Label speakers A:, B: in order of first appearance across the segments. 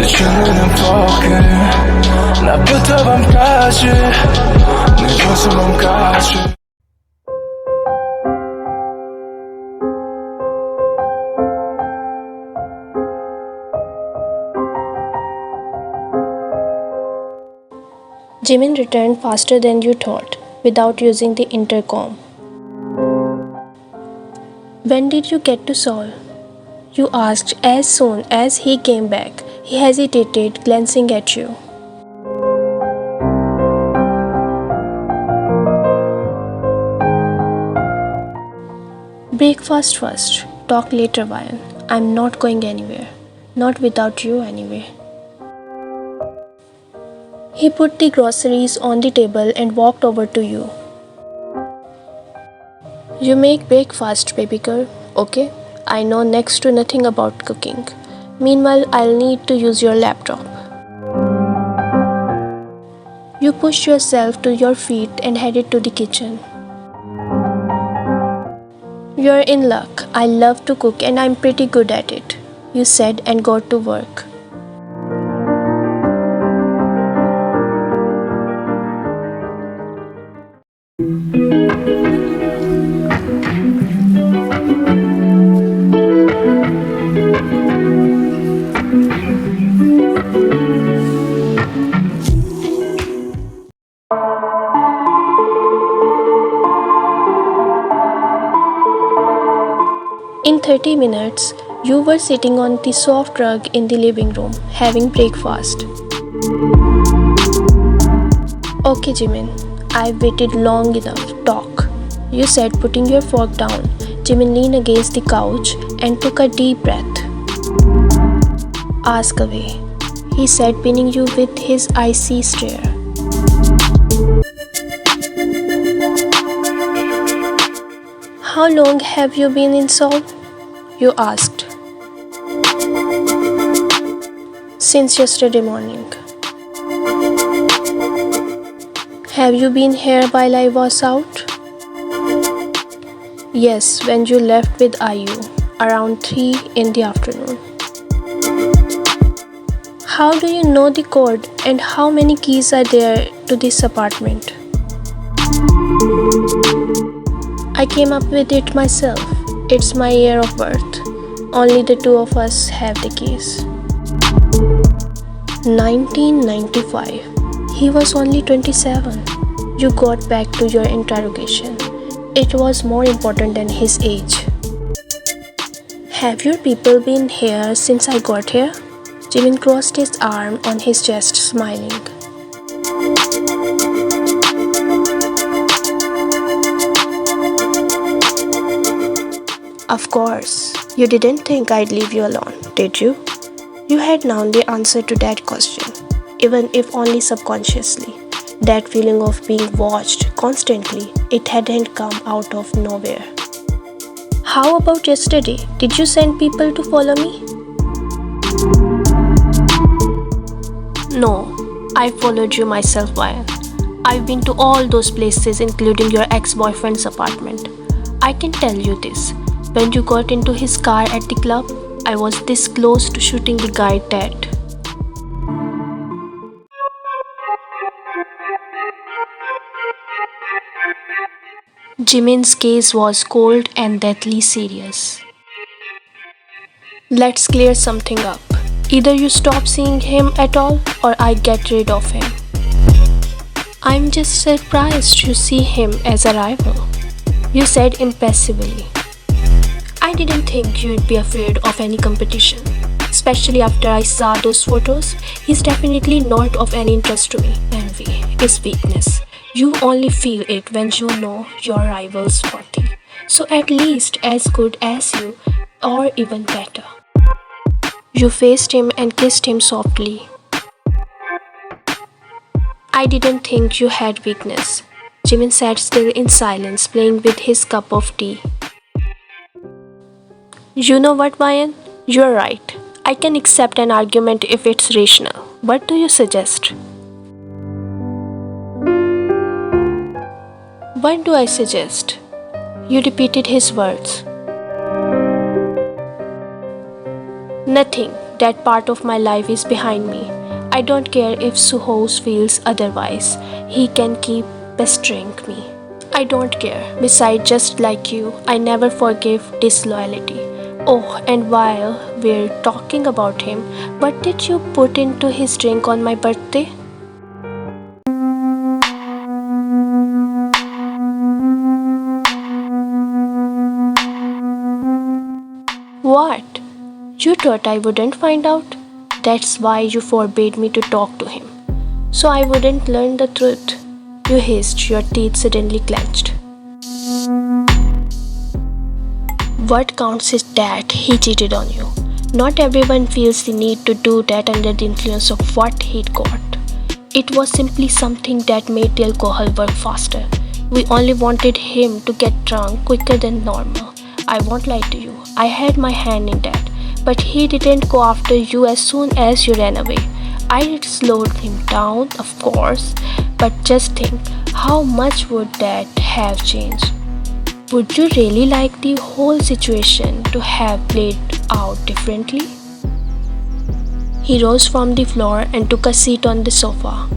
A: 주는 행복은 낮부터 밤까지 내 가슴 몸까지.
B: Jimin returned faster than you thought, without using the intercom. When did you get to Seoul? You asked as soon as he came back. He hesitated, glancing at you. Breakfast first. Talk later, Vayan. I'm not going anywhere. Not without you anyway. He put the groceries on the table and walked over to you. You make breakfast, baby girl, okay? I know next to nothing about cooking. Meanwhile, I'll need to use your laptop. You pushed yourself to your feet and headed to the kitchen. You're in luck. I love to cook and I'm pretty good at it, you said and got to work. In 30 minutes, you were sitting on the soft rug in the living room, having breakfast. Okay, Jimin, I've waited long enough. Talk, you said, putting your fork down. Jimin leaned against the couch and took a deep breath. Ask away, he said, pinning you with his icy stare. How long have you been in Seoul? You asked. Since yesterday morning. Have you been here while I was out? Yes, when you left with IU, around 3 in the afternoon. How do you know the code and how many keys are there to this apartment? I came up with it myself. It's my year of birth. Only the two of us have the keys. 1995. He was only 27. You got back to your interrogation. It was more important than his age. Have your people been here since I got here? Jimin crossed his arm on his chest, smiling. Of course, you didn't think I'd leave you alone, did you? You had known the answer to that question, even if only subconsciously. That feeling of being watched constantly, it hadn't come out of nowhere. How about yesterday? Did you send people to follow me? No, I followed you myself, Vayan. I've been to all those places, including your ex-boyfriend's apartment. I can tell you this. When you got into his car at the club, I was this close to shooting the guy dead. Jimin's gaze was cold and deathly serious. Let's clear something up. Either you stop seeing him at all or I get rid of him. I'm just surprised you see him as a rival, you said impassively. I didn't think you'd be afraid of any competition, especially after I saw those photos. He's definitely not of any interest to me. Envy is weakness. You only feel it when you know your rival's 40. So at least as good as you, or even better. You faced him and kissed him softly. I didn't think you had weakness. Jimin sat still in silence, playing with his cup of tea. You know what, Vayan? You're right. I can accept an argument if it's rational. What do you suggest? What do I suggest? You repeated his words. Nothing. That part of my life is behind me. I don't care if Suhos feels otherwise. He can keep pestering me. I don't care. Besides, just like you, I never forgive disloyalty. Oh, and while we're talking about him, what did you put into his drink on my birthday? What? You thought I wouldn't find out? That's why you forbade me to talk to him. So I wouldn't learn the truth. You hissed, your teeth suddenly clenched. What counts is that he cheated on you. Not everyone feels the need to do that under the influence of what he'd got. It was simply something that made the alcohol work faster. We only wanted him to get drunk quicker than normal. I won't lie to you, I had my hand in that. But he didn't go after you as soon as you ran away. I slowed him down, of course, but just think, how much would that have changed? Would you really like the whole situation to have played out differently? He rose from the floor and took a seat on the sofa.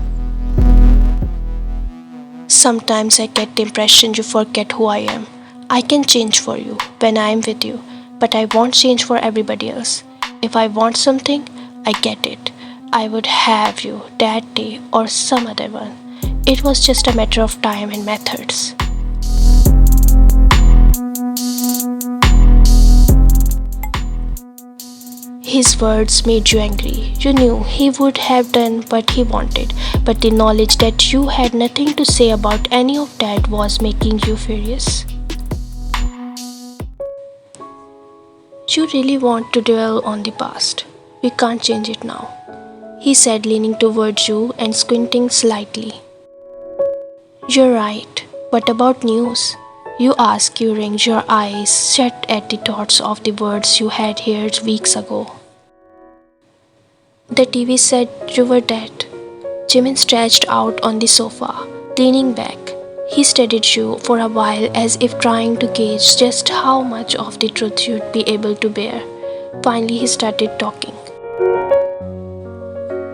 B: Sometimes I get the impression you forget who I am. I can change for you when I am with you, but I won't change for everybody else. If I want something, I get it. I would have you that day or some other one. It was just a matter of time and methods. His words made you angry. You knew he would have done what he wanted, but the knowledge that you had nothing to say about any of that was making you furious. You really want to dwell on the past. We can't change it now, he said, leaning towards you and squinting slightly. You're right. What about news? You ask, you wring your eyes shut at the thoughts of the words you had heard weeks ago. The TV said you were dead. Jimin stretched out on the sofa, leaning back. He studied you for a while as if trying to gauge just how much of the truth you'd be able to bear. Finally, he started talking.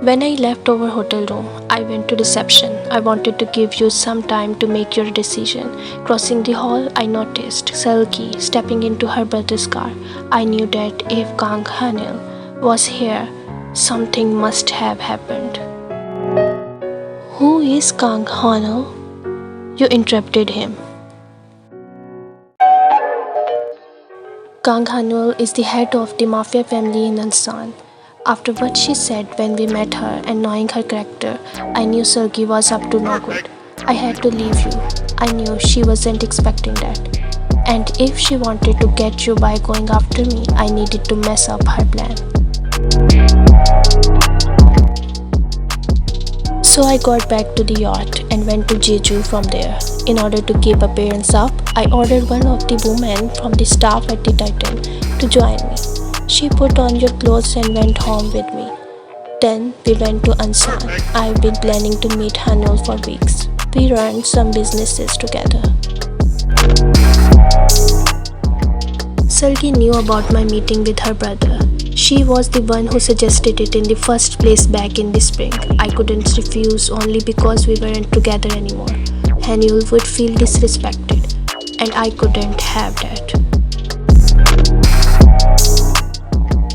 B: When I left our hotel room, I went to reception. I wanted to give you some time to make your decision. Crossing the hall, I noticed Seulgi stepping into her brother's car. I knew that if Kang Hanil was here, something must have happened. Who is Kang Hanil? You interrupted him. Kang Hanul is the head of the mafia family in Ansan. After what she said when we met her and knowing her character, I knew Seulgi was up to no good. I had to leave you. I knew she wasn't expecting that. And if she wanted to get you by going after me, I needed to mess up her plan. So I got back to the yacht and went to Jeju from there. In order to keep appearance up, I ordered one of the women from the staff at the Titan to join me. She put on your clothes and went home with me. Then we went to Ansan. I've been planning to meet Hanul for weeks. We ran some businesses together. Seulgi knew about my meeting with her brother. She was the one who suggested it in the first place back in the spring. I couldn't refuse only because we weren't together anymore. Hanul would feel disrespected, and I couldn't have that.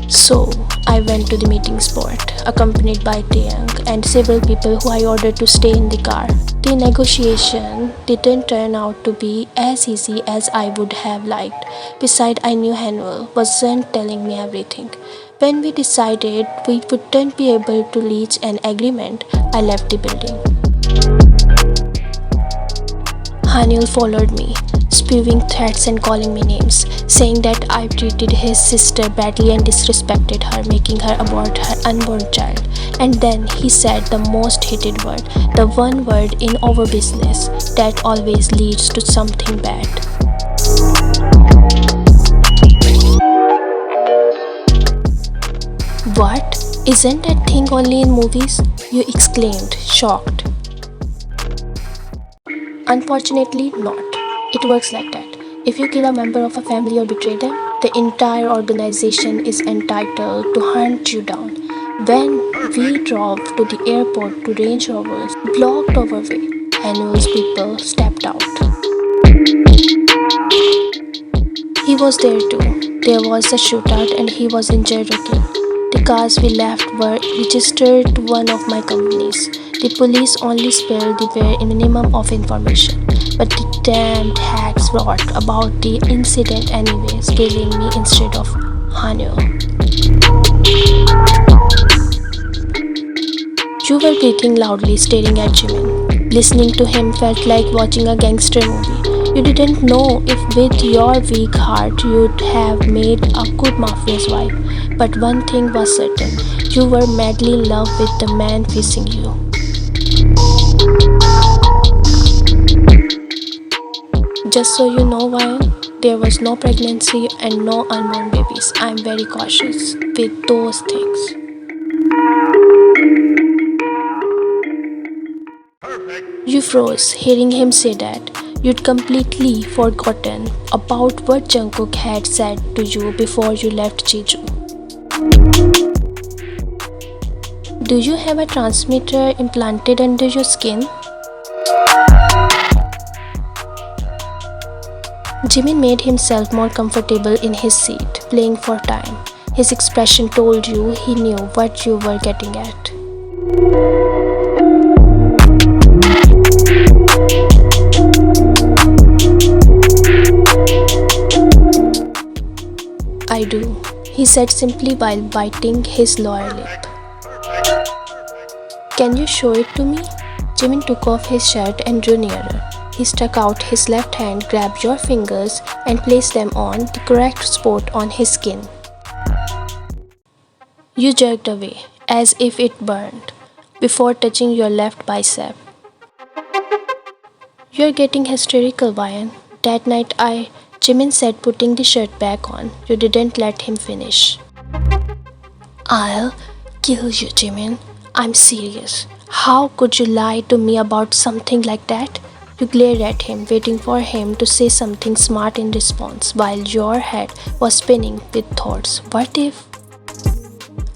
B: So, I went to the meeting spot, accompanied by Taeyang and several people who I ordered to stay in the car. The negotiation didn't turn out to be as easy as I would have liked. Besides, I knew Hanul wasn't telling me everything. When we decided we wouldn't be able to reach an agreement, I left the building. Hanul followed me, spewing threats and calling me names, saying that I treated his sister badly and disrespected her, making her abort her unborn child. And then he said the most hated word, the one word in our business that always leads to something bad. What? Isn't that thing only in movies? You exclaimed, shocked. Unfortunately, not. It works like that. If you kill a member of a family or betray them, The entire organization is entitled to hunt you down. When we drove to the airport to Range Rovers, blocked our way, and those people stepped out. He was there too. There was a shootout and he was injured again. The cars we left were registered to one of my companies. The police only spilled the bare minimum of information. But the damned hacks wrote about the incident anyways, killing me instead of Hanu. You were breathing loudly, staring at Jimin. Listening to him felt like watching a gangster movie. You didn't know if with your weak heart you'd have made a good mafia's wife. But one thing was certain, you were madly in love with the man facing you. Just so you know, Ryan, there was no pregnancy and no unborn babies. I'm very cautious with those things. You froze, hearing him say that. You'd completely forgotten about what Jungkook had said to you before you left Jeju. Do you have a transmitter implanted under your skin? Jimin made himself more comfortable in his seat, playing for time. His expression told you he knew what you were getting at. I do, he said simply while biting his lower lip. Can you show it to me? Jimin took off his shirt and drew nearer. He stuck out his left hand, grabbed your fingers, and placed them on the correct spot on his skin. You jerked away, as if it burned, before touching your left bicep. You're getting hysterical, Ryan. That night Jimin said, putting the shirt back on. You didn't let him finish. I'll kill you, Jimin. I'm serious. How could you lie to me about something like that? You glared at him, waiting for him to say something smart in response, while your head was spinning with thoughts. What if?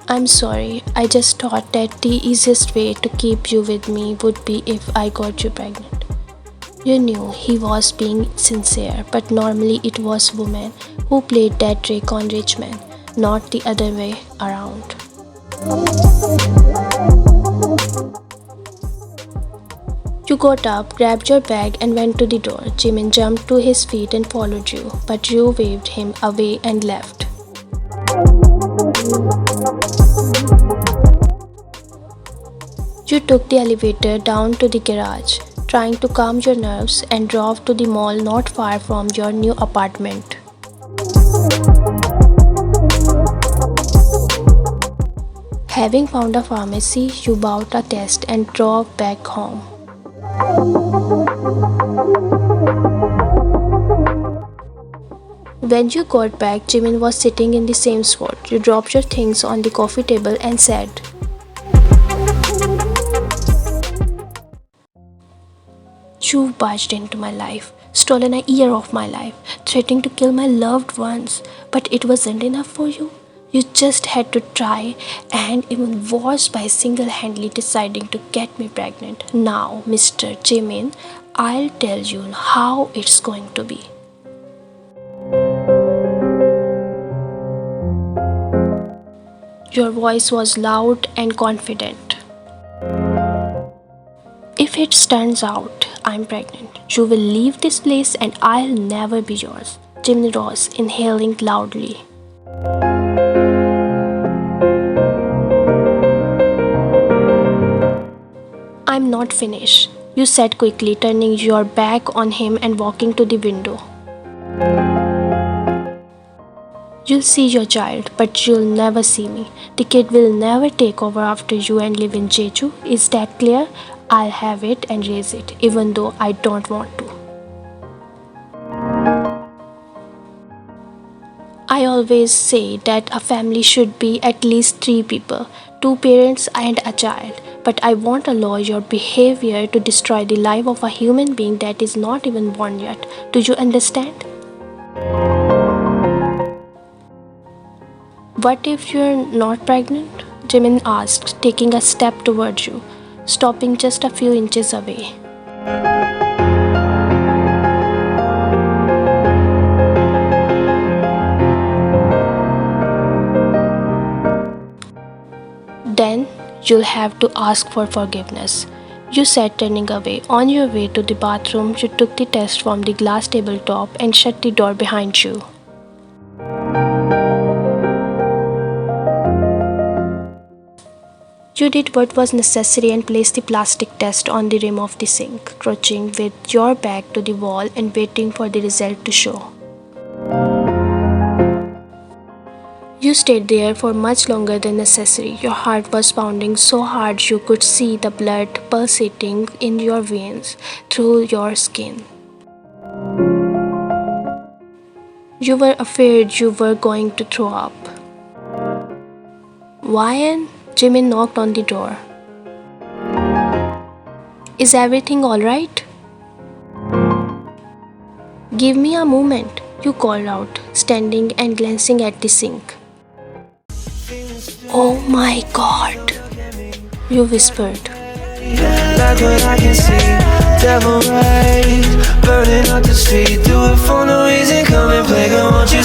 B: I'm sorry, I just thought that the easiest way to keep you with me would be if I got you pregnant. You knew he was being sincere, but normally it was women who played that trick on rich men, not the other way around. You got up, grabbed your bag and went to the door. Jimin jumped to his feet and followed you, but you waved him away and left. You took the elevator down to the garage, trying to calm your nerves, and drove to the mall not far from your new apartment. Having found a pharmacy, you bought a test and drove back home. When you got back, Jimin was sitting in the same spot. You dropped your things on the coffee table and said, "You've barged into my life, stolen a year of my life, threatening to kill my loved ones, but it wasn't enough for you. You just had to try, and even worse by single-handedly deciding to get me pregnant. Now, Mr. Jimin, I'll tell you how it's going to be." Your voice was loud and confident. "If it turns out I'm pregnant, you will leave this place and I'll never be yours." Jimin rose, inhaling loudly. "I'm not finished," you said quickly, turning your back on him and walking to the window. "You'll see your child, but you'll never see me. The kid will never take over after you and live in Jeju. Is that clear? I'll have it and raise it, even though I don't want to." I always say that a family should be at least 3 people, 2 parents and a child. But I won't allow your behavior to destroy the life of a human being that is not even born yet. Do you understand? What if you're not pregnant? Jimin asked, taking a step towards you, stopping just a few inches away. Then you'll have to ask for forgiveness, you said, turning away. On your way to the bathroom, you took the test from the glass tabletop and shut the door behind you. You did what was necessary and placed the plastic test on the rim of the sink, crouching with your back to the wall and waiting for the result to show. You stayed there for much longer than necessary. Your heart was pounding so hard you could see the blood pulsating in your veins through your skin. You were afraid you were going to throw up. Why? Jimin knocked on the door. Is everything alright? Give me a moment, you called out, standing and glancing at the sink. Oh my God, you whispered.
A: That's what I can see. Devil rays burning up the street. Do it for no reason. Come and play, girl, won't you